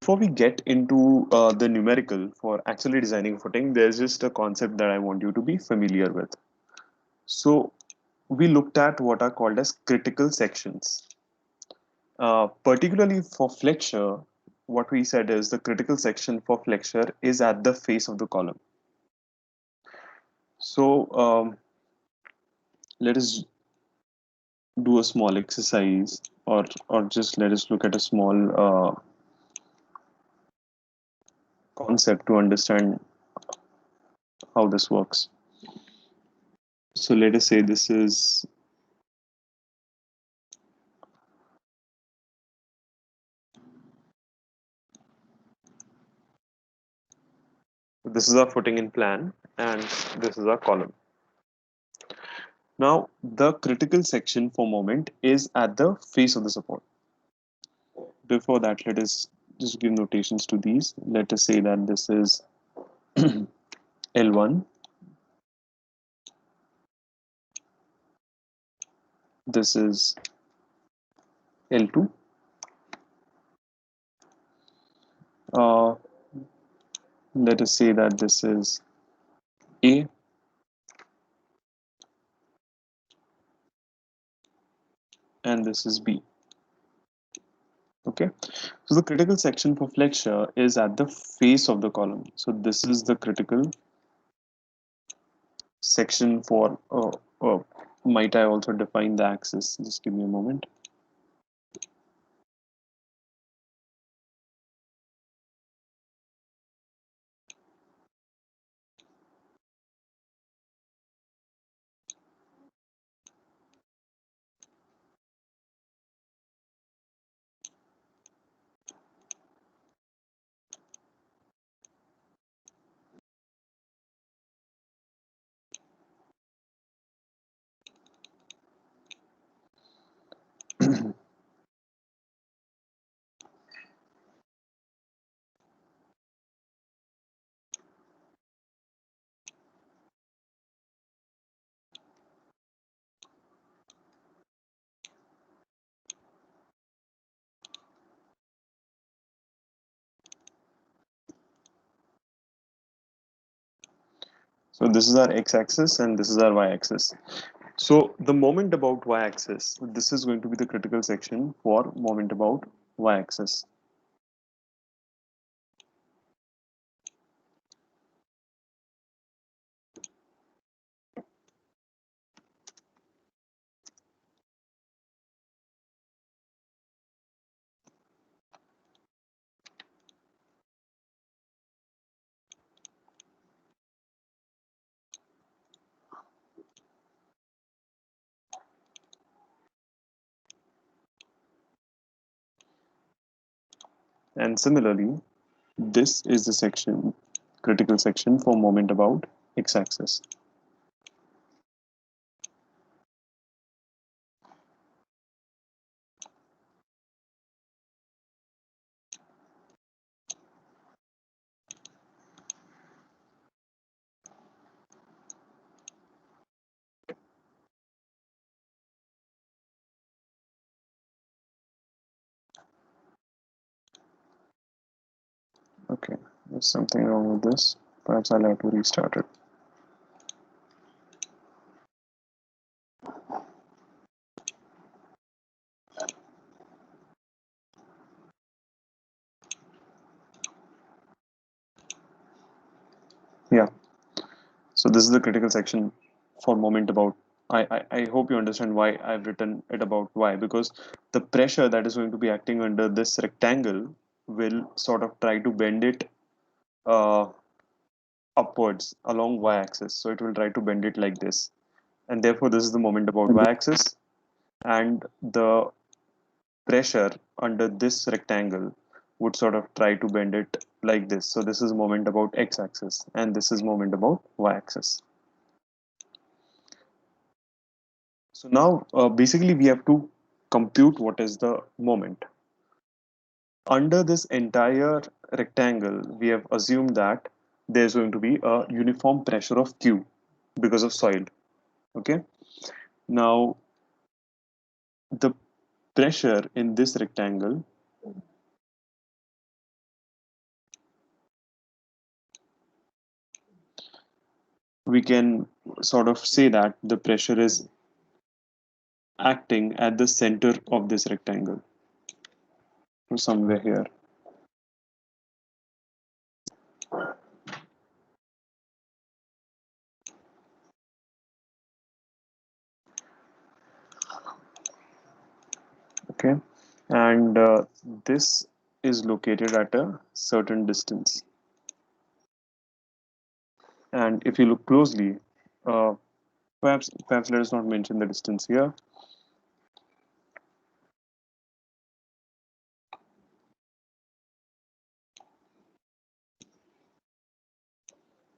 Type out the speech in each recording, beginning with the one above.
before we get into the numerical for actually designing footing, there's just a concept that I want you to be familiar with. So we looked at what are called as critical sections. Particularly for flexure, what we said is the critical section for flexure is at the face of the column. So let us do a small exercise, or just let us look at a small concept to understand how this works. So let us say this is our footing in plan, and this is our column. Now the critical section for moment is at the face of the support. Before that, let us just give notations to these. Let us say that this is L1, this is L2, let us say that this is A, and this is B. Okay, so the critical section for flexure is at the face of the column. So this is the critical section for might I also define the axis? Just give me a moment. So this is our x-axis and this is our y-axis. So the moment about y-axis, this is going to be the critical section for moment about y-axis. And similarly, this is the section, critical section for moment about x-axis. Okay, there's something wrong with this. Perhaps I'll have to restart it. Yeah, so this is the critical section for moment about. I hope you understand why I've written it about y, because the pressure that is going to be acting under this rectangle will sort of try to bend it uh, upwards along y-axis. So it will try to bend it like this. And therefore, this is the moment about y-axis. And the pressure under this rectangle would sort of try to bend it like this. So this is moment about x-axis and this is moment about y-axis. So now basically we have to compute what is the moment. Under this entire rectangle, we have assumed that there's going to be a uniform pressure of Q because of soil. Okay. Now the pressure in this rectangle we can sort of say that the pressure is acting at the center of this rectangle, somewhere here. Okay, and this is located at a certain distance. And if you look closely, uh, perhaps let us not mention the distance here.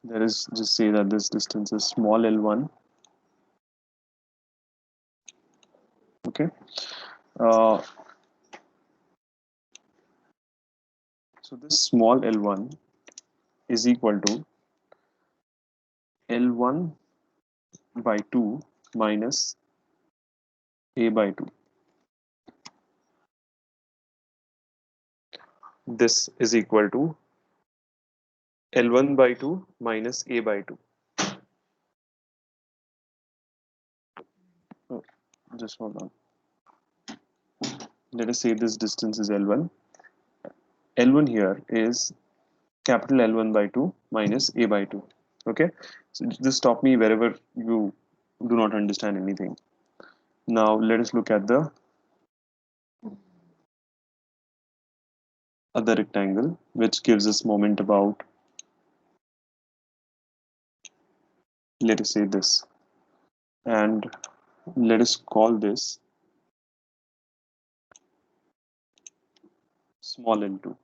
Let us just say that this distance is small l1. Okay, uh, so this small l1 is equal to l1 by 2 minus a by 2. This is equal to L1 by 2 minus A by 2. Oh, just hold on. Let us say this distance is L1. L1 here is capital L1 by 2 minus A by 2. Okay, so just stop me wherever you do not understand anything. Now let us look at the other rectangle, which gives us moment about, let us say this, and let us call this small l2.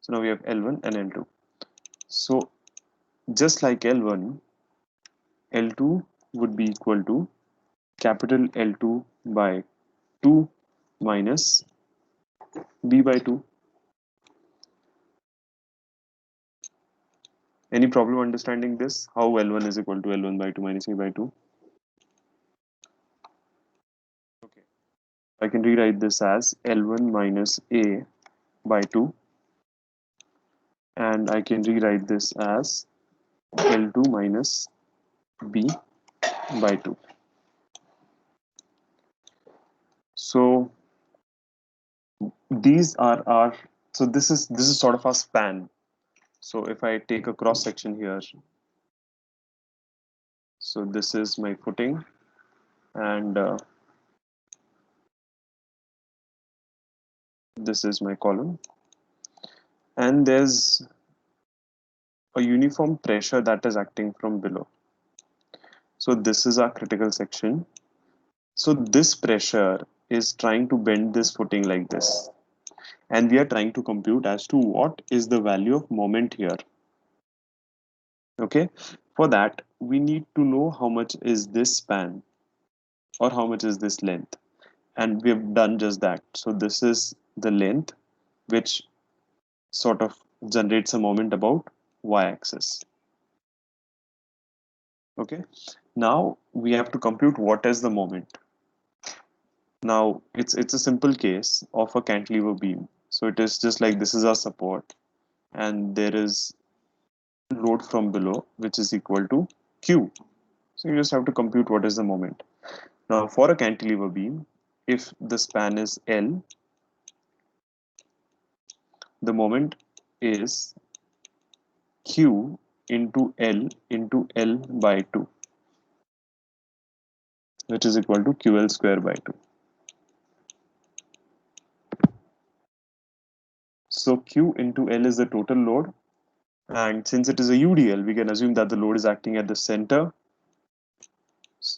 So now we have L1 and L2. So just like L1, L2 would be equal to capital L2 by 2 minus B by 2. Any problem understanding this? How L1 is equal to L1 by 2 minus A by 2? Okay. I can rewrite this as L1 minus A by 2, and I can rewrite this as L2 minus B by 2. So these are our, so this is sort of our span. So if I take a cross section here, so this is my footing, and this is my column, and there's a uniform pressure that is acting from below. So this is our critical section. So this pressure is trying to bend this footing like this, and we are trying to compute as to what is the value of moment here. Okay, for that we need to know how much is this span or how much is this length, and we have done just that. So this is the length which sort of generates a moment about y-axis. Okay, now we have to compute what is the moment. Now it's a simple case of a cantilever beam. So it is just like this is our support, and there is load from below which is equal to Q. So you just have to compute what is the moment. Now for a cantilever beam, if the span is L, the moment is Q into L by 2, which is equal to QL square by 2. So Q into L is the total load, and since it is a UDL, we can assume that the load is acting at the center,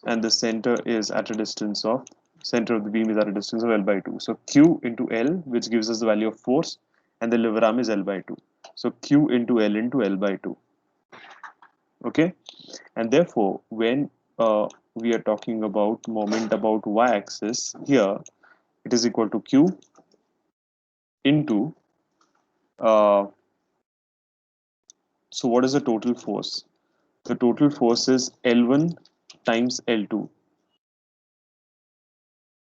and the center is at a distance of, center of the beam is at a distance of L by 2. So Q into L, which gives us the value of force, and the lever arm is L by 2. So Q into L by 2. Okay, and therefore when we are talking about moment about y-axis here, it is equal to Q into so what is the total force? The total force is L1 times L2.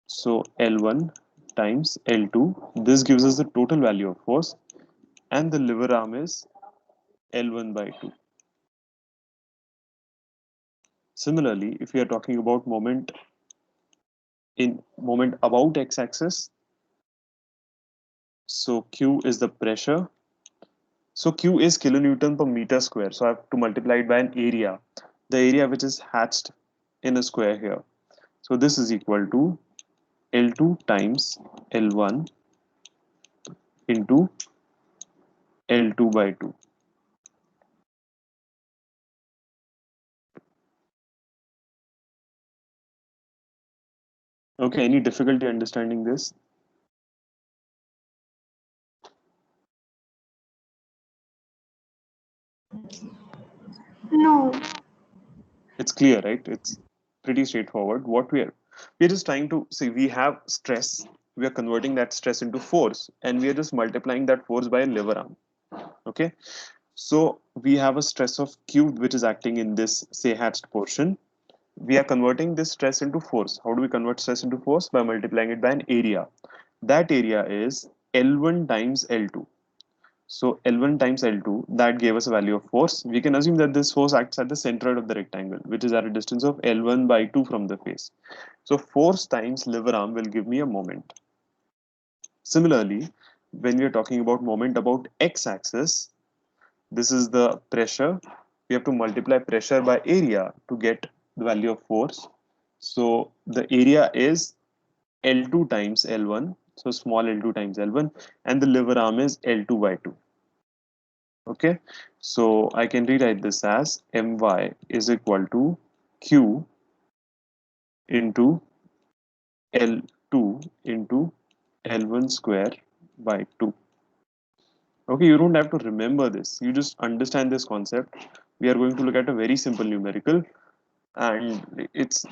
So L1 times L2. This gives us the total value of force, and the lever arm is L1 by 2. Similarly, if we are talking about moment about x-axis, so Q is the pressure. So Q is kilonewton per meter square. So I have to multiply it by an area, the area which is hatched in a square here. So this is equal to L2 times L1 into L2 by 2. Okay, any difficulty understanding this? No. It's clear, right? It's pretty straightforward. We're just trying to see, we have stress, we are converting that stress into force, and we are just multiplying that force by a lever arm. Okay, so we have a stress of Q which is acting in this say hatched portion. We are converting this stress into force. How do we convert stress into force? By multiplying it by an area. That area is L1 times L2. So L1 times L2, that gave us a value of force. We can assume that this force acts at the center of the rectangle, which is at a distance of L1 by 2 from the face. So force times lever arm will give me a moment. Similarly, when we are talking about moment about x-axis, this is the pressure. We have to multiply pressure by area to get the value of force. So the area is L2 times L1. So small L2 times L1, and the lever arm is L2 by 2. Okay, so I can rewrite this as My is equal to Q into L2 into L1 square by 2. Okay, you don't have to remember this. You just understand this concept. We are going to look at a very simple numerical, and it's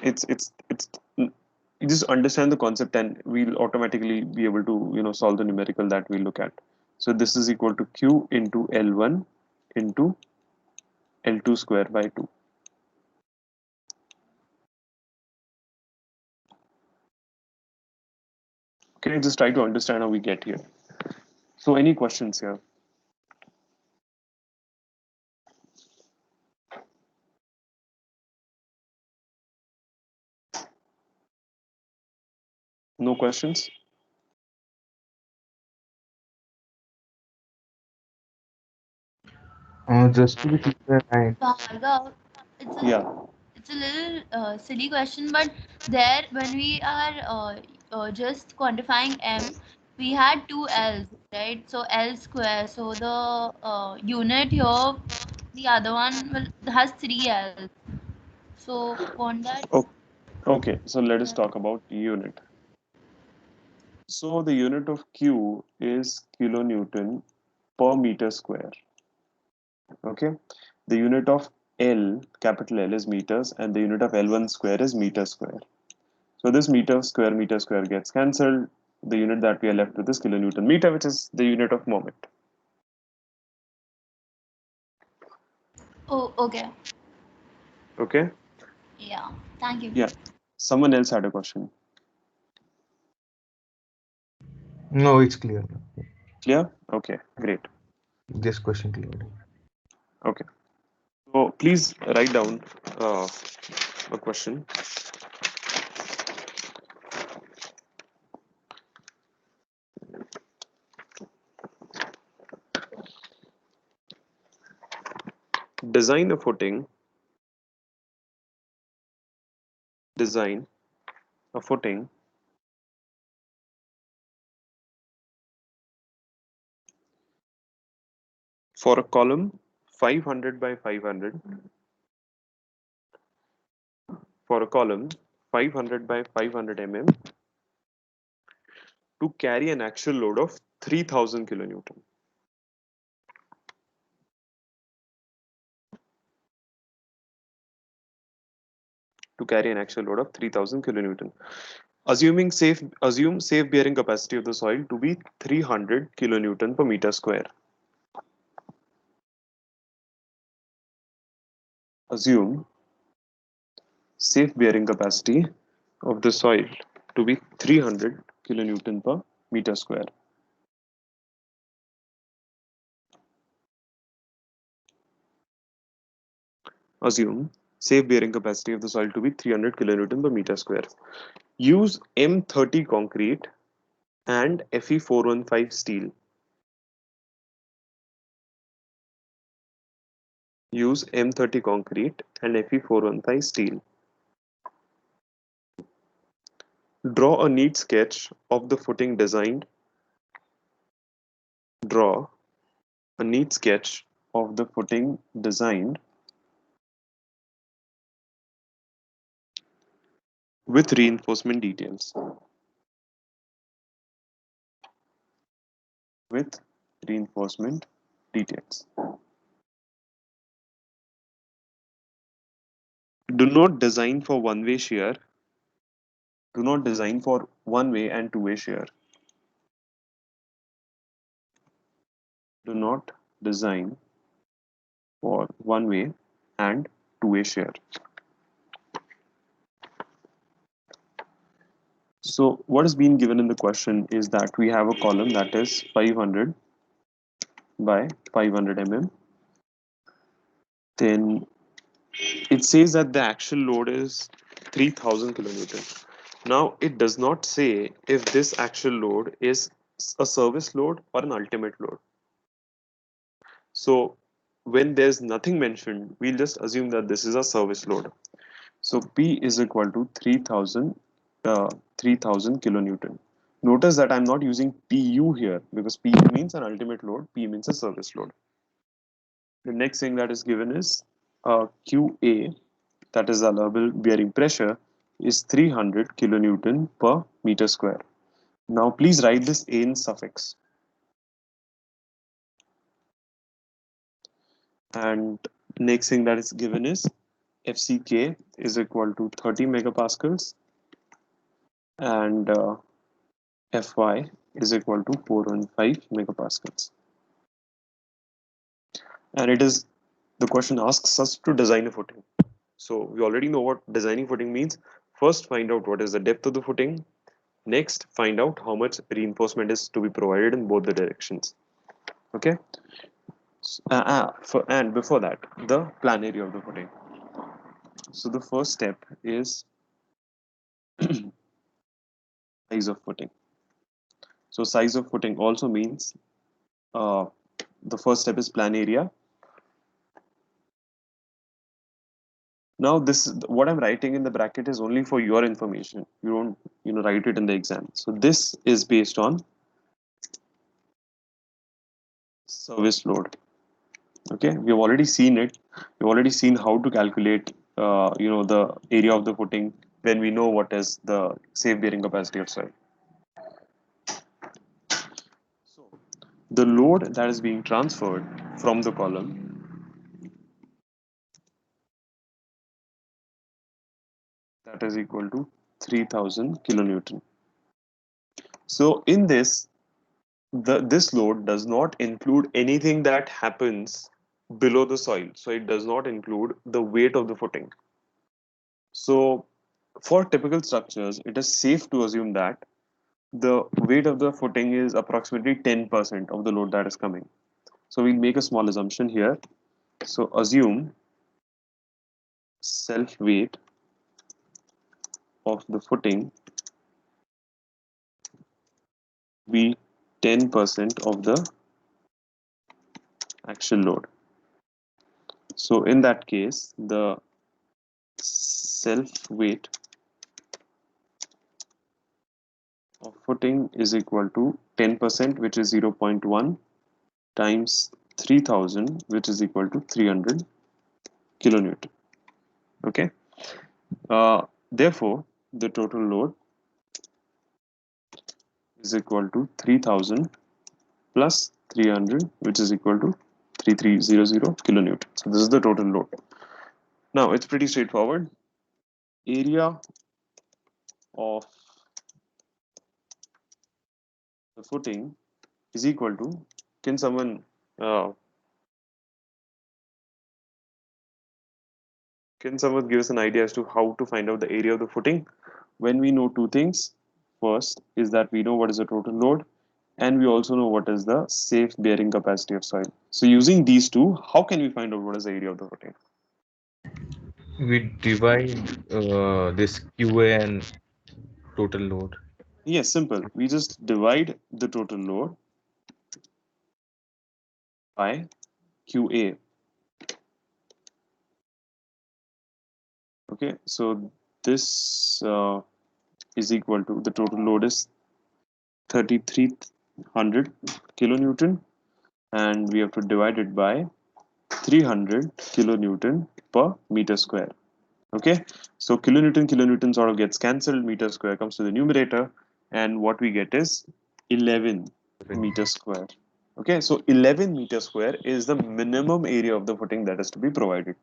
you just understand the concept, and we'll automatically be able to solve the numerical that we look at. So this is equal to Q into L1 into L2 square by 2. Okay, just try to understand how we get here. So any questions here? No questions? Just to be clear, Bhargav, it's a Yeah. it's a little silly question, but there when we are just quantifying m, we had two l's, right? So l square. So the unit here, the other one will has three l's. So won't that? Oh, okay, so let us Yeah. talk about unit. So the unit of Q is kilonewton per meter square. Okay, the unit of L, capital L, is meters, and the unit of L1 square is meter square. So this meter square gets cancelled. The unit that we are left with is kilonewton meter, which is the unit of moment. Oh, okay. Okay. Yeah. Thank you. Yeah. Someone else had a question. no, it's clear. Clear? Okay, great. This question clear. Okay. So please write down uh, a question. Design a footing. Design a footing for a column 500 by 500, for a column 500 by 500 to carry an actual load of 3000 kilonewton. To carry an actual load of 3000 kilonewton. Assume safe bearing capacity of the soil to be 300 kilonewton per meter square. Assume safe bearing capacity of the soil to be 300 kilonewton per meter square. assume safe bearing capacity of the soil to be 300 kilonewton per meter square. Use M30 concrete and Fe415 steel. Use M30 concrete and Fe415 steel. Draw a neat sketch of the footing designed. Draw a neat sketch of the footing designed with reinforcement details. With reinforcement details. Do not design for one-way shear. Do not design for one-way and two-way shear. Do not design for one-way and two-way shear. So what is being given in the question is that we have a column that is 500 by 500 mm. Then it says that the actual load is 3000 kilonewton. Now it does not say if this actual load is a service load or an ultimate load. So when there's nothing mentioned, we'll just assume that this is a service load. So P is equal to 3000 kilonewton. Notice that I'm not using PU here because PU means an ultimate load, P means a service load. The next thing that is given is QA, that is allowable bearing pressure, is 300 kilonewton per meter square. Now please write this A in suffix. And next thing that is given is FCK is equal to 30 megapascals and Fy is equal to 415 megapascals. And it is, the question asks us to design a footing. So we already know what designing footing means. First, find out what is the depth of the footing. Next, find out how much reinforcement is to be provided in both the directions. Okay. And before that, the plan area of the footing. So the first step is size of footing. So size of footing also means the first step is plan area. Now this, what I'm writing in the bracket is only for your information. You don't, write it in the exam. So this is based on service load. Okay, we have already seen it. We've already seen how to calculate, the area of the footing when we know what is the safe bearing capacity of soil. So the load that is being transferred from the column, that is equal to 3000 kilonewton. So in this, this load does not include anything that happens below the soil. So it does not include the weight of the footing. So for typical structures, it is safe to assume that the weight of the footing is approximately 10% of the load that is coming. So we'll make a small assumption here. So assume self weight of the footing be 10% of the actual load. So in that case, the self weight of footing is equal to 10%, which is 0.1 times 3000, which is equal to 300 kilonewton. Okay. Therefore, the total load is equal to 3000 plus 300, which is equal to 3300 kilonewton. So this is the total load. Now it's pretty straightforward. Area of the footing is equal to, can someone uh, give us an idea as to how to find out the area of the footing? When we know two things, first is that we know what is the total load, and we also know what is the safe bearing capacity of soil. So using these two, how can we find out what is the area of the footing? We divide this QA and total load. Yes, simple. We just divide the total load by QA. Okay, so this is equal to, the total load is 3300 kilonewton, and we have to divide it by 300 kilonewton per meter square. Okay, so kilonewton sort of gets cancelled, meter square comes to the numerator, and what we get is 11 meter square. Okay, so 11 meter square is the minimum area of the footing that is to be provided.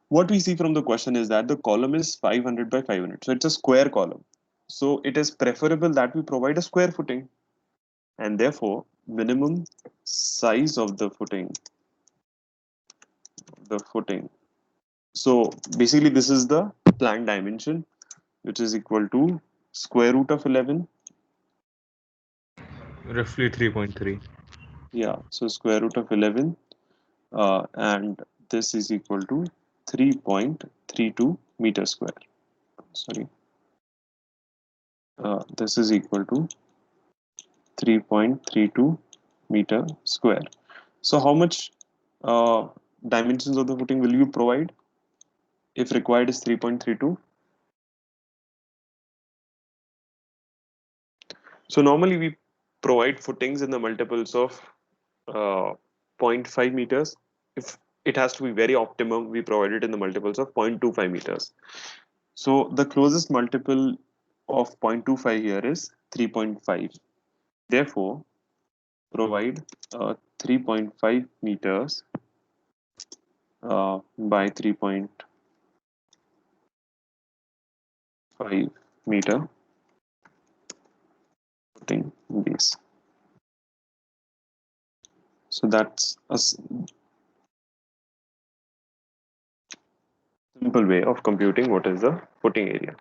What we see from the question is that the column is 500 by 500, so it's a square column. So it is preferable that we provide a square footing, and therefore minimum size of the footing. So basically this is the planned dimension, which is equal to square root of 11. Roughly 3.3. Yeah, so square root of 11, and this is equal to 3.32 meter square. Sorry, this is equal to 3.32 meter square. So how much dimensions of the footing will you provide if required is 3.32? So normally we provide footings in the multiples of uh, zero point 0.5 meters. If it has to be very optimum, we provide it in the multiples of 0.25 meters. So the closest multiple of 0.25 here is 3.5. Therefore, provide 3.5 meters by 3.5 meter footing base. So that's a simple way of computing what is the footing area.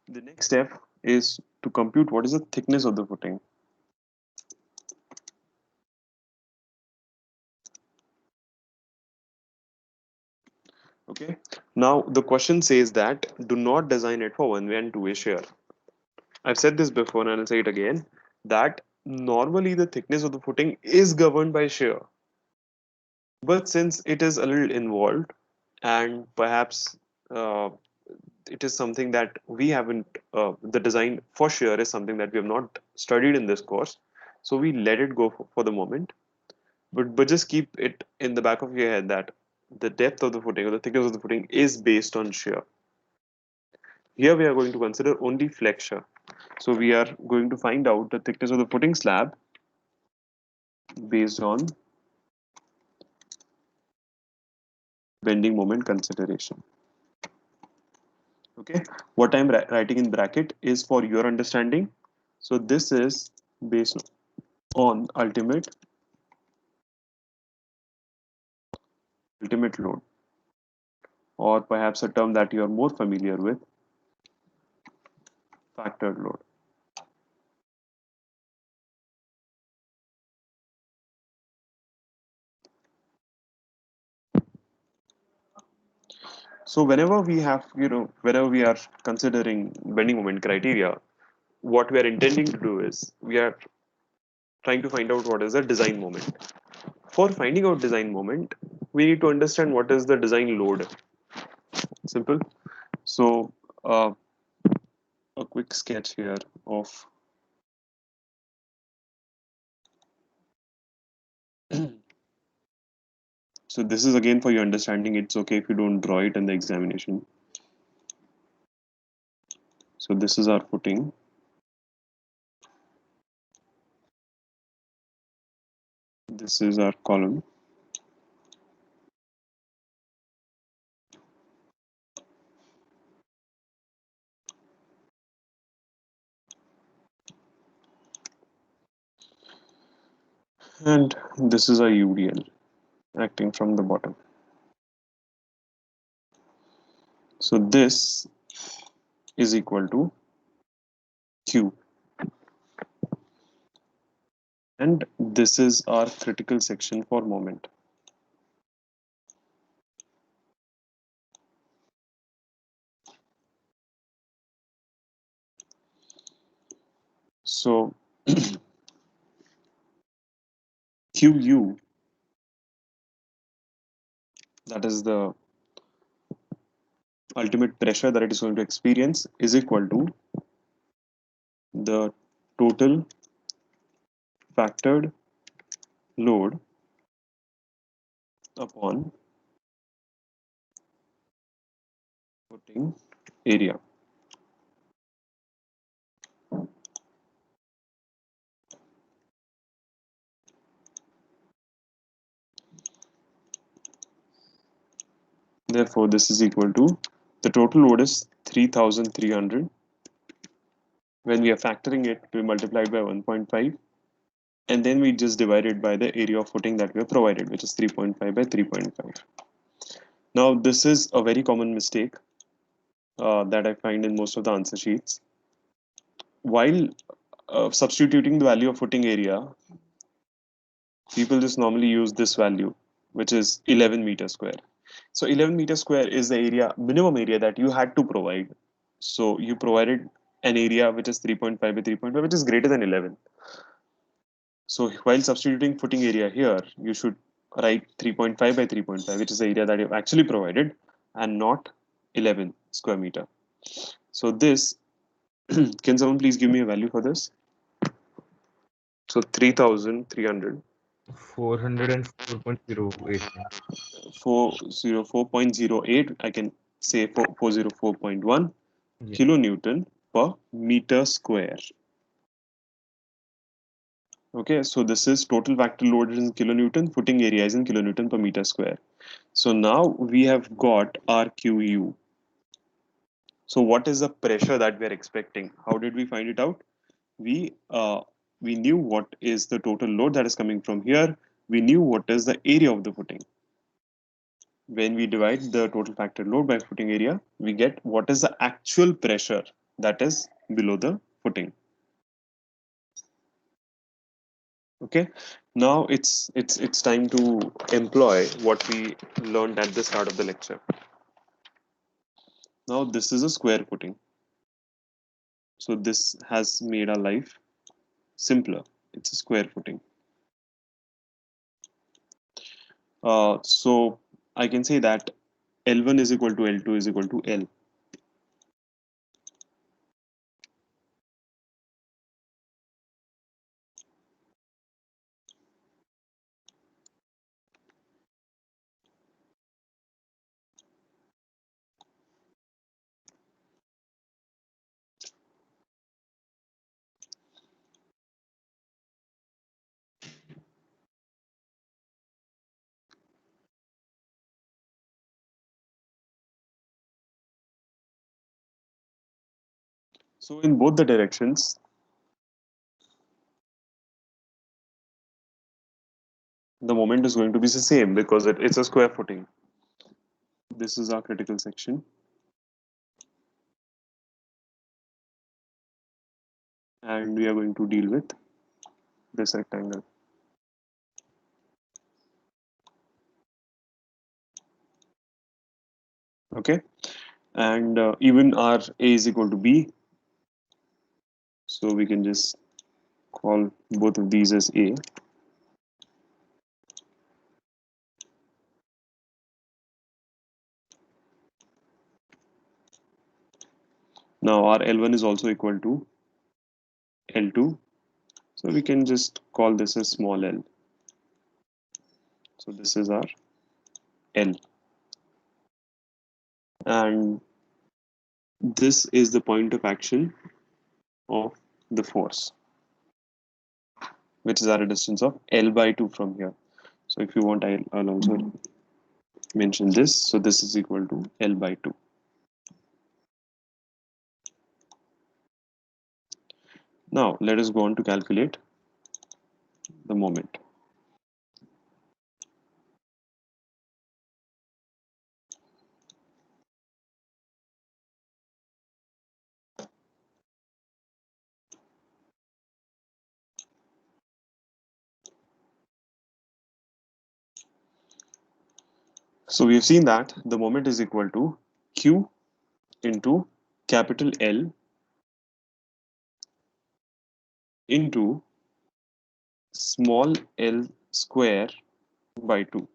The next step is to compute what is the thickness of the footing. Okay. Now the question says that do not design it for one-way and two-way shear. I've said this before and I'll say it again, that normally the thickness of the footing is governed by shear. But since it is a little involved and perhaps uh, it is something that we haven't, the design for shear is something that we have not studied in this course. So we let it go for the moment. But just keep it in the back of your head that the depth of the footing or the thickness of the footing is based on shear. Here we are going to consider only flexure. So we are going to find out the thickness of the footing slab based on bending moment consideration. Okay, what I'm writing in bracket is for your understanding. So this is based on ultimate load, or perhaps a term that you are more familiar with, factored load. So whenever we have, whenever we are considering bending moment criteria, what we are intending to do is we are trying to find out what is the design moment. For finding out design moment, we need to understand what is the design load. Simple. So a quick sketch here of so this is again for your understanding. It's okay if you don't draw it in the examination. So this is our footing. This is our column. And this is our UDL acting from the bottom. So this is equal to Q, and this is our critical section for moment. So QU, that is the ultimate pressure that it is going to experience, is equal to the total factored load upon footing area. Therefore, this is equal to the total load is 3,300. When we are factoring it, we multiply by 1.5, and then we just divide it by the area of footing that we are provided, which is 3.5 by 3.5. Now, this is a very common mistake that I find in most of the answer sheets. While substituting the value of footing area, people just normally use this value, which is 11 meter square. So 11 meter square is the area, minimum area that you had to provide. So you provided an area which is 3.5 by 3.5, which is greater than 11. So while substituting footing area here, you should write 3.5 by 3.5, which is the area that you've actually provided, and not 11 square meter. So this, can someone please give me a value for this? So 3,300. 404.08. 404.08, I can say 404.1 Yeah. kilonewton per meter square. Okay, so this is total factor load in kilonewton, footing area is in kilonewton per meter square. So now we have got our QU. So what is the pressure that we are expecting? How did we find it out? We uh, we knew what is the total load that is coming from here. We knew what is the area of the footing. When we divide the total factor load by footing area, we get what is the actual pressure that is below the footing. Okay, now it's time to employ what we learned at the start of the lecture. Now this is a square footing, so this has made our life simpler. It's a square footing. So I can say that L1 is equal to L2 is equal to L. So in both the directions, the moment is going to be the same because it's a square footing. This is our critical section, and we are going to deal with this rectangle. Okay, and even our A is equal to B, so we can just call both of these as A. Now our L1 is also equal to L2, so we can just call this as small l. So this is our L, and this is the point of action of the force, which is at a distance of L by 2 from here. So if you want, I'll also mention this. So this is equal to L by 2. Now let us go on to calculate the moment. So we have seen that the moment is equal to Q into capital L into small l square by 2.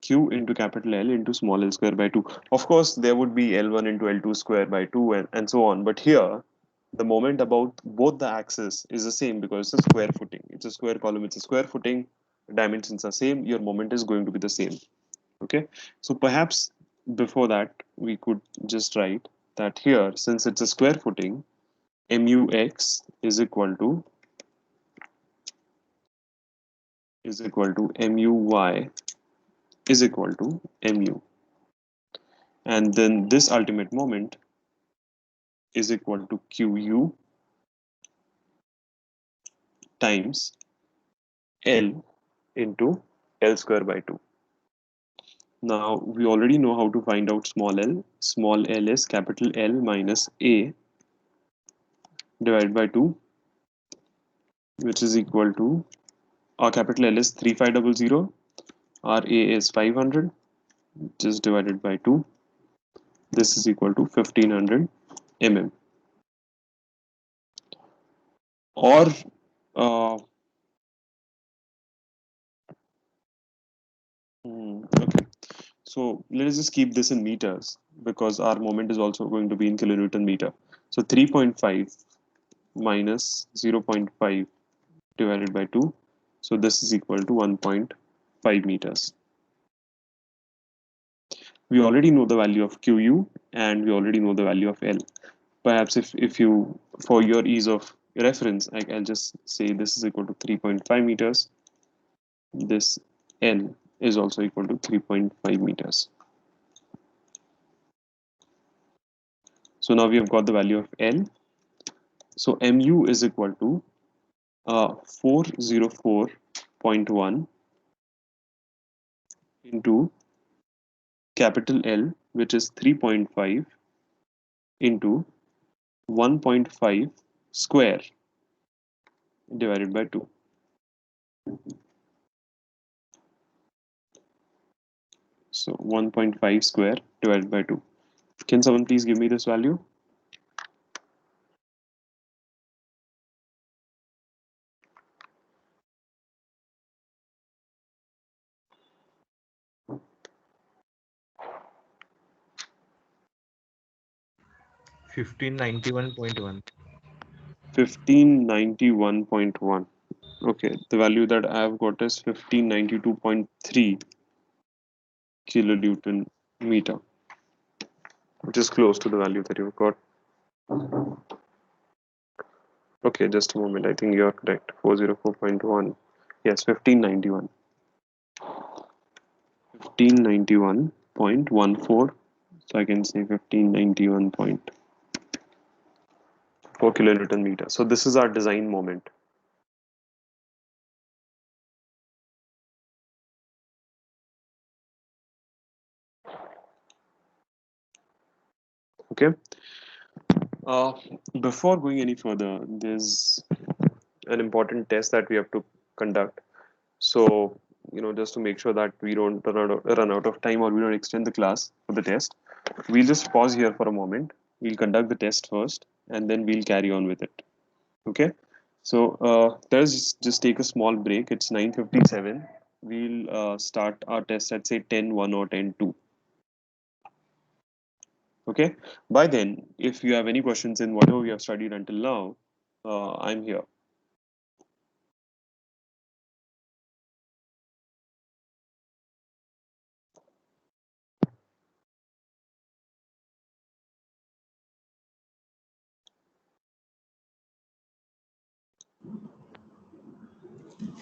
Q into capital L into small l square by 2. Of course, there would be L1 into L2 square by 2 and so on. But here, the moment about both the axes is the same because it's a square footing. It's a square column, it's a square footing. Dimensions are same. Your moment is going to be the same. Okay. So perhaps before that, we could just write that here, since it's a square footing, mux is equal to muy is equal to mu, and then this ultimate moment is equal to qu times L into L square by 2. Now we already know how to find out small l. Small l is capital L minus A divided by 2, which is equal to our capital L is 3500, our A is 500, just divided by 2. This is equal to 1500 mm. Or uh, okay, so let us just keep this in meters because our moment is also going to be in kilonewton meter. So 3.5 minus 0.5 divided by 2. So this is equal to 1.5 meters. We already know the value of QU and we already know the value of L. Perhaps if you, for your ease of reference, I'll just say this is equal to 3.5 meters. This L is also equal to 3.5 meters. So now we have got the value of L. So mu is equal to 404.1 into capital L, which is 3.5 into 1.5 square divided by 2. So 1.5 square divided by 2. Can someone please give me this value? Fifteen 1591.1. 1591.1. Okay, the value that I have got is 1592.3 kilonewton meter, which is close to the value that you've got. Okay, just a moment. I think you're correct. 404.1. Yes, 1591. 1591.14. So I can say 1591.4 kilonewton meter. So this is our design moment. Okay. Uh, Before going any further, there's an important test that we have to conduct. So, just to make sure that we don't run out of time or we don't extend the class for the test, we'll just pause here for a moment. We'll conduct the test first and then we'll carry on with it. Okay. So let's just take a small break. It's 9:57. We'll start our test at say 10:1 or 10:2. Okay. By then, if you have any questions in whatever we have studied until now, I'm here.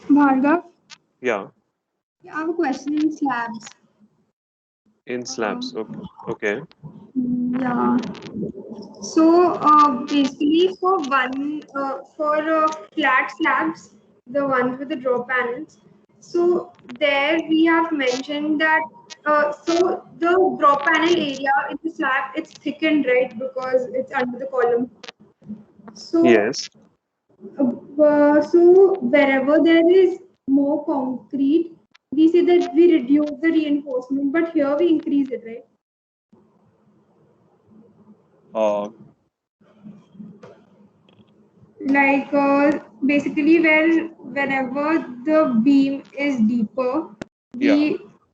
Bhargav, Yeah. I have a question in slabs. In slabs. Okay. Okay. Yeah. So basically, for flat slabs, the ones with the drop panels. So there we have mentioned that so the drop panel area in the slab it's thickened, right, because it's under the column. So Yes. So wherever there is more concrete, we say that we reduce the reinforcement, but here we increase it, right? Uh, Like basically, whenever the beam is deeper, yeah,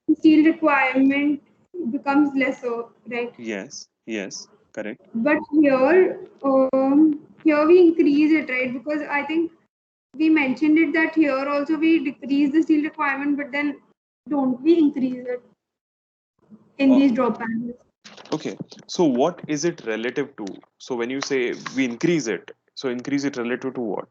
the steel requirement becomes lesser, right? yes, yes, correct. But here we increase it, right? Because I think we mentioned it that here also we decrease the steel requirement, but then don't we increase it in Uh, these drop panels? okay, so what is it relative to? So when you say we increase it, so increase it relative to what?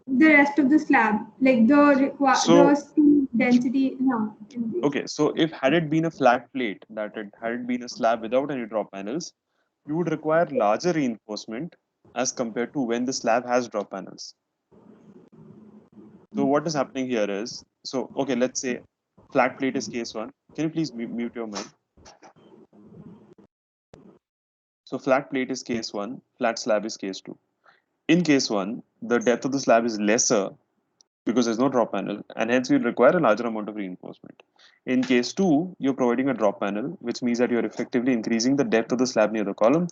The rest of the slab, like the So steel density, no, increase. okay, so if had it been a flat plate, that it had it been a slab without any drop panels, you would require larger reinforcement as compared to when the slab has drop panels. So what is happening here is, so okay, let's say flat plate is case one. Can you please mute your mic? So flat plate is case one, flat slab is case two. In case one, the depth of the slab is lesser because there's no drop panel, and hence you'll require a larger amount of reinforcement. In case two, you're providing a drop panel, which means that you're effectively increasing the depth of the slab near the column.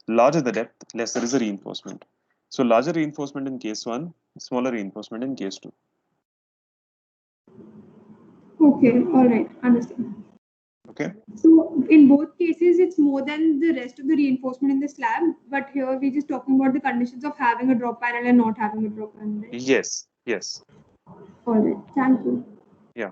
Larger the depth, lesser is the reinforcement. So larger reinforcement in case one, smaller reinforcement in case two. Okay, all right, understand. Okay. So in both cases, it's more than the rest of the reinforcement in the slab, but here we're just talking about the conditions of having a drop panel and not having a drop panel, right? Yes. Yes. All right, thank you. Yeah.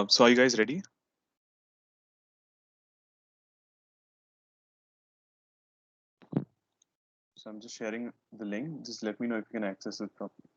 So are you guys ready? So I'm just sharing the link. Just let me know if you can access it properly.